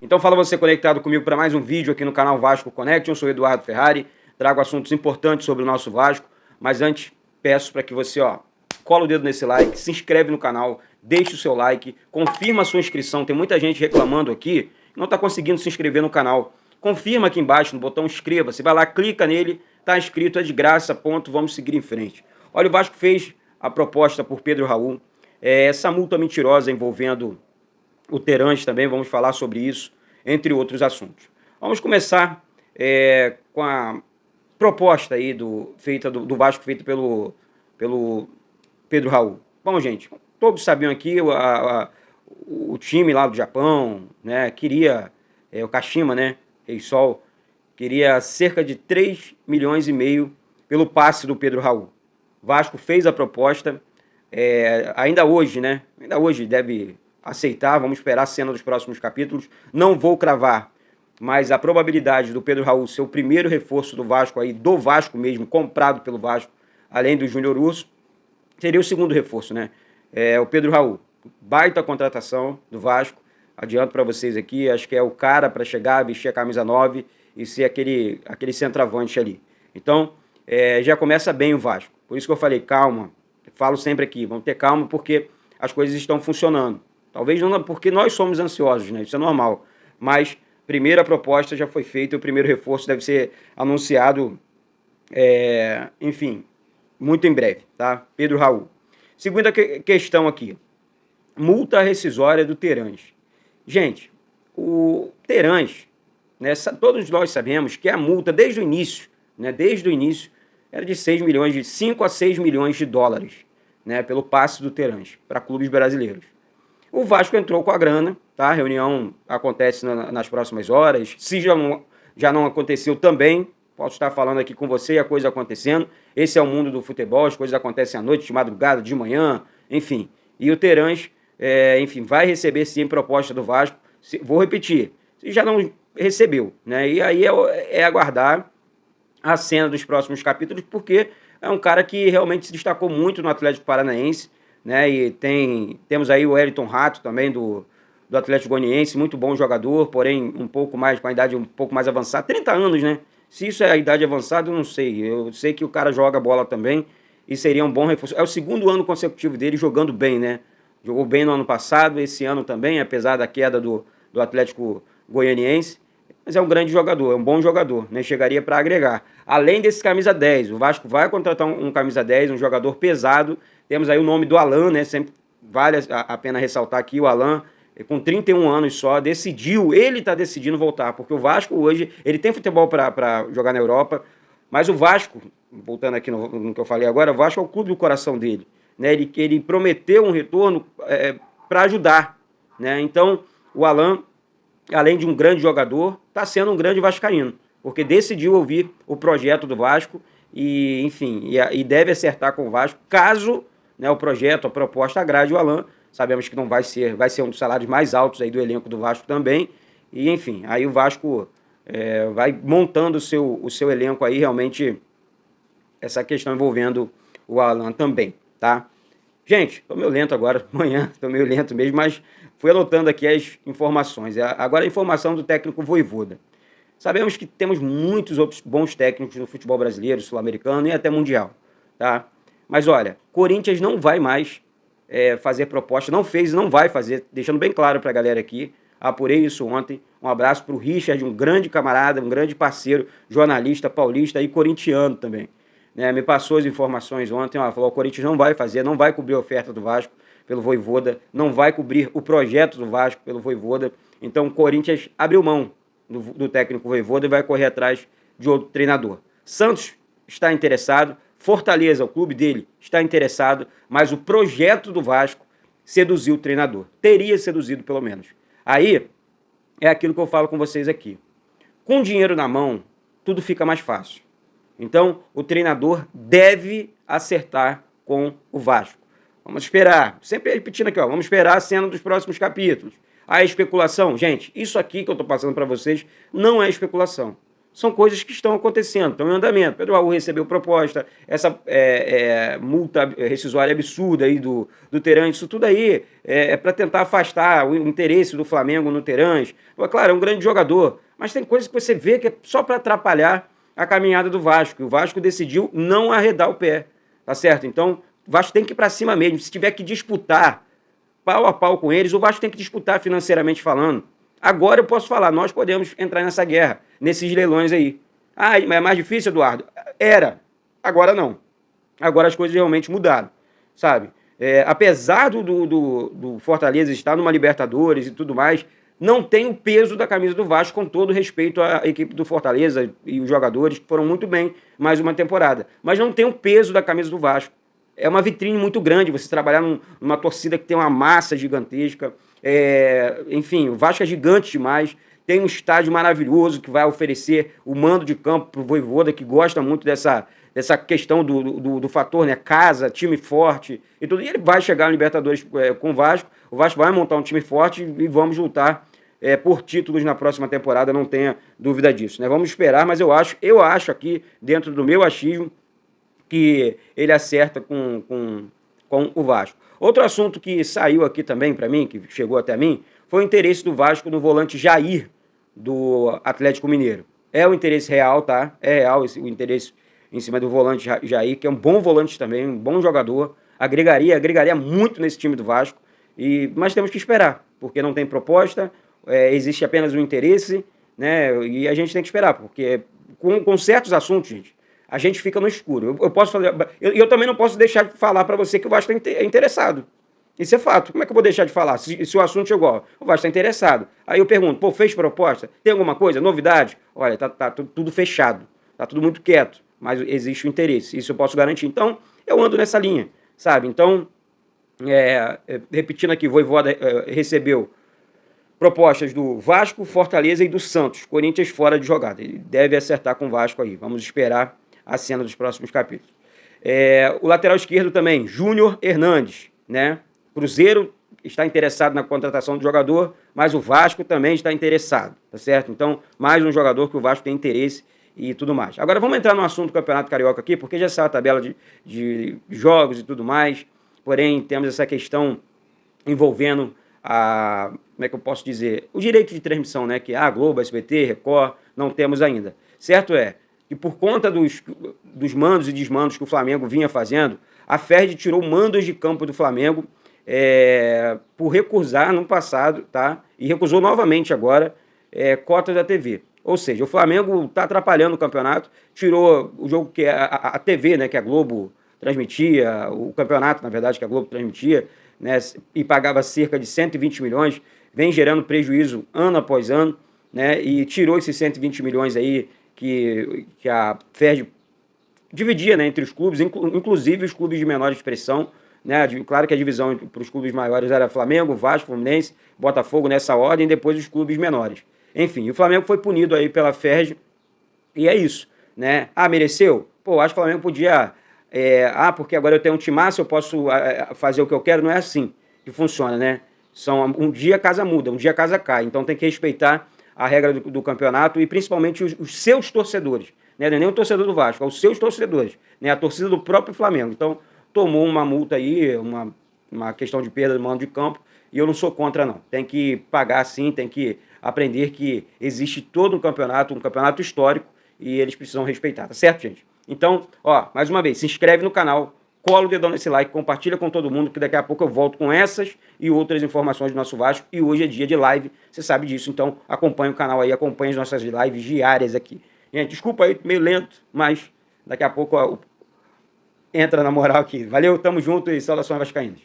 Então fala você conectado comigo para mais um vídeo aqui no canal Vasco Connection. Eu sou o Eduardo Ferrari, trago assuntos importantes sobre o nosso Vasco, mas antes peço para que você cola o dedo nesse like, se inscreve no canal, deixe o seu like, confirma a sua inscrição. Tem muita gente reclamando aqui que não está conseguindo se inscrever no canal. Confirma aqui embaixo no botão inscreva-se, vai lá, clica nele, está inscrito, é de graça, ponto, vamos seguir em frente. Olha, o Vasco fez a proposta por Pedro Raul, essa multa mentirosa envolvendo o Terãs também, vamos falar sobre isso, entre outros assuntos. Vamos começar com a proposta aí do Vasco feita pelo Pedro Raul. Bom, gente, todos sabiam aqui, o time lá do Japão, né, queria, o Kashima, né, Reysol, queria cerca de 3,5 milhões pelo passe do Pedro Raul. Vasco fez a proposta, ainda hoje deve aceitar, vamos esperar a cena dos próximos capítulos. Não vou cravar, mas a probabilidade do Pedro Raul ser o primeiro reforço do Vasco, aí, do Vasco mesmo, comprado pelo Vasco, além do Júnior Urso, seria o segundo reforço, né? O Pedro Raul, baita contratação do Vasco, adianto para vocês aqui, acho que é o cara para chegar, vestir a camisa 9 e ser aquele centroavante ali. Então, já começa bem o Vasco. Por isso que eu falei, calma, falo sempre aqui, vamos ter calma porque as coisas estão funcionando. Talvez não porque nós somos ansiosos, né? Isso é normal. Mas primeira proposta já foi feita, o primeiro reforço deve ser anunciado, enfim, muito em breve, tá? Pedro Raul. Segunda questão aqui. Multa rescisória do Terãs. Gente, o Terãs, né, todos nós sabemos que a multa desde o início, né, era de 6 milhões, de 5 a 6 milhões de dólares, né, pelo passe do Terãs para clubes brasileiros. O Vasco entrou com a grana, tá? A reunião acontece nas próximas horas. Se já não aconteceu também, posso estar falando aqui com você e a coisa acontecendo. Esse é o mundo do futebol, as coisas acontecem à noite, de madrugada, de manhã, enfim. E o Terãs, enfim, vai receber sim proposta do Vasco. Vou repetir, se já não recebeu, né? E aí é aguardar a cena dos próximos capítulos, porque é um cara que realmente se destacou muito no Atlético Paranaense, né? E temos aí o Wellington Rato também do Atlético Goianiense, muito bom jogador, porém com a idade um pouco mais avançada, 30 anos, né? Se isso é a idade avançada, eu não sei. Eu sei que o cara joga bola também e seria um bom reforço. É o segundo ano consecutivo dele jogando bem, né? Jogou bem no ano passado, esse ano também, apesar da queda do Atlético Goianiense. Mas é um grande jogador, é um bom jogador, né? Chegaria para agregar. Além desse camisa 10, o Vasco vai contratar um camisa 10, um jogador pesado. Temos aí o nome do Alan, né? Sempre vale a pena ressaltar aqui, o Alan, com 31 anos só, ele está decidindo voltar, porque o Vasco hoje, ele tem futebol para jogar na Europa, mas o Vasco, voltando aqui no que eu falei agora, o Vasco é o clube do coração dele, né? Ele prometeu um retorno para ajudar, né? Então, o Alan, além de um grande jogador, está sendo um grande vascaíno, porque decidiu ouvir o projeto do Vasco e, enfim, e deve acertar com o Vasco, caso, né, o projeto, a proposta agrade o Alan. Sabemos que não vai ser um dos salários mais altos aí do elenco do Vasco também, e enfim, aí o Vasco vai montando o seu elenco aí, realmente, essa questão envolvendo o Alan também, tá? Gente, tô meio lento agora, amanhã tô meio lento mesmo, mas fui anotando aqui as informações. Agora a informação do técnico Vojvoda. Sabemos que temos muitos outros bons técnicos no futebol brasileiro, sul-americano e até mundial, tá? Mas olha, Corinthians não vai mais fazer proposta, não fez e não vai fazer, deixando bem claro para a galera aqui, apurei isso ontem. Um abraço para o Richard, um grande camarada, um grande parceiro, jornalista paulista e corintiano também. Né, me passou as informações ontem, falou, o Corinthians não vai fazer, não vai cobrir a oferta do Vasco pelo Vojvoda, não vai cobrir o projeto do Vasco pelo Vojvoda. Então o Corinthians abriu mão do técnico Vojvoda e vai correr atrás de outro treinador. Santos está interessado, Fortaleza, o clube dele, está interessado, mas o projeto do Vasco seduziu o treinador. Teria seduzido, pelo menos. Aí, é aquilo que eu falo com vocês aqui. Com dinheiro na mão, tudo fica mais fácil. Então, o treinador deve acertar com o Vasco. Vamos esperar, sempre repetindo aqui, vamos esperar a cena dos próximos capítulos. A especulação, gente, isso aqui que eu estou passando para vocês não é especulação. São coisas que estão acontecendo, estão em andamento. Pedro Raul recebeu proposta, essa multa rescisória absurda aí do Terãs, isso tudo aí é para tentar afastar o interesse do Flamengo no Terãs. Claro, é um grande jogador, mas tem coisas que você vê que é só para atrapalhar a caminhada do Vasco. E o Vasco decidiu não arredar o pé, tá certo? Então, o Vasco tem que ir para cima mesmo. Se tiver que disputar pau a pau com eles, o Vasco tem que disputar financeiramente falando. Agora eu posso falar, nós podemos entrar nessa guerra, nesses leilões aí. Ah, mas é mais difícil, Eduardo? Era. Agora não. Agora as coisas realmente mudaram, sabe? Apesar do Fortaleza estar numa Libertadores e tudo mais, não tem o peso da camisa do Vasco, com todo respeito à equipe do Fortaleza e os jogadores que foram muito bem mais uma temporada. Mas não tem o peso da camisa do Vasco. É uma vitrine muito grande você trabalhar numa torcida que tem uma massa gigantesca. Enfim, o Vasco é gigante demais. Tem um estádio maravilhoso que vai oferecer o mando de campo para o Vojvoda, que gosta muito dessa questão do fator, né? Casa, time forte e tudo. E ele vai chegar no Libertadores com o Vasco. O Vasco vai montar um time forte e vamos lutar por títulos na próxima temporada, não tenha dúvida disso, né? Vamos esperar, mas eu acho aqui, dentro do meu achismo, que ele acerta com o Vasco. Outro assunto que saiu aqui também para mim, que chegou até mim, foi o interesse do Vasco no volante Jair, do Atlético Mineiro. É o interesse real, tá? É real o interesse em cima do volante Jair, que é um bom volante também, um bom jogador, agregaria muito nesse time do Vasco, mas temos que esperar, porque não tem proposta, existe apenas um interesse, né? E a gente tem que esperar, porque com certos assuntos, gente, a gente fica no escuro. Eu também não posso deixar de falar para você que o Vasco é interessado. Isso é fato. Como é que eu vou deixar de falar? Se o assunto chegou, o Vasco está interessado. Aí eu pergunto, fez proposta? Tem alguma coisa? Novidade? Olha, tá tudo fechado. Tá tudo muito quieto. Mas existe o interesse. Isso eu posso garantir. Então, eu ando nessa linha, sabe? Então, repetindo aqui, o Vojvoda recebeu propostas do Vasco, Fortaleza e do Santos. Corinthians fora de jogada. Ele deve acertar com o Vasco aí. Vamos esperar a cena dos próximos capítulos. O lateral esquerdo também, Júnior Hernandes, né? Cruzeiro está interessado na contratação do jogador, mas o Vasco também está interessado, tá certo? Então, mais um jogador que o Vasco tem interesse e tudo mais. Agora, vamos entrar no assunto do Campeonato Carioca aqui, porque já saiu a tabela de jogos e tudo mais, porém, temos essa questão envolvendo como é que eu posso dizer? O direito de transmissão, né? Que a Globo, a SBT, Record, não temos ainda. Certo que por conta dos mandos e desmandos que o Flamengo vinha fazendo, a Ferdi tirou mandos de campo do Flamengo por recusar no passado, tá? E recusou novamente agora cotas da TV. Ou seja, o Flamengo está atrapalhando o campeonato, tirou o jogo que a TV, né, que a Globo transmitia, o campeonato, na verdade, que a Globo transmitia, né, e pagava cerca de 120 milhões, vem gerando prejuízo ano após ano, né, e tirou esses 120 milhões aí que a Ferdi dividia, né, entre os clubes, inclusive os clubes de menor expressão, né? Claro que a divisão para os clubes maiores era Flamengo, Vasco, Fluminense, Botafogo nessa ordem, depois os clubes menores. Enfim, o Flamengo foi punido aí pela Ferdi e é isso, né? Mereceu? Acho que o Flamengo podia... porque agora eu tenho um timaço, eu posso fazer o que eu quero. Não é assim que funciona, né? Um dia a casa muda, um dia a casa cai. Então tem que respeitar a regra do campeonato e principalmente os seus torcedores, né? Não é nem o torcedor do Vasco, é os seus torcedores, né? A torcida do próprio Flamengo. Então tomou uma multa aí, uma questão de perda do mando de campo, e eu não sou contra, não. Tem que pagar sim, tem que aprender que existe todo um campeonato histórico, e eles precisam respeitar, tá certo, gente? Então, mais uma vez, se inscreve no canal, cola o dedão nesse like, compartilha com todo mundo, que daqui a pouco eu volto com essas e outras informações do nosso Vasco, e hoje é dia de live, você sabe disso, então acompanha o canal aí, acompanha as nossas lives diárias aqui. Gente, desculpa aí, meio lento, mas daqui a pouco entra na moral aqui. Valeu, tamo junto e saudações vascaínas.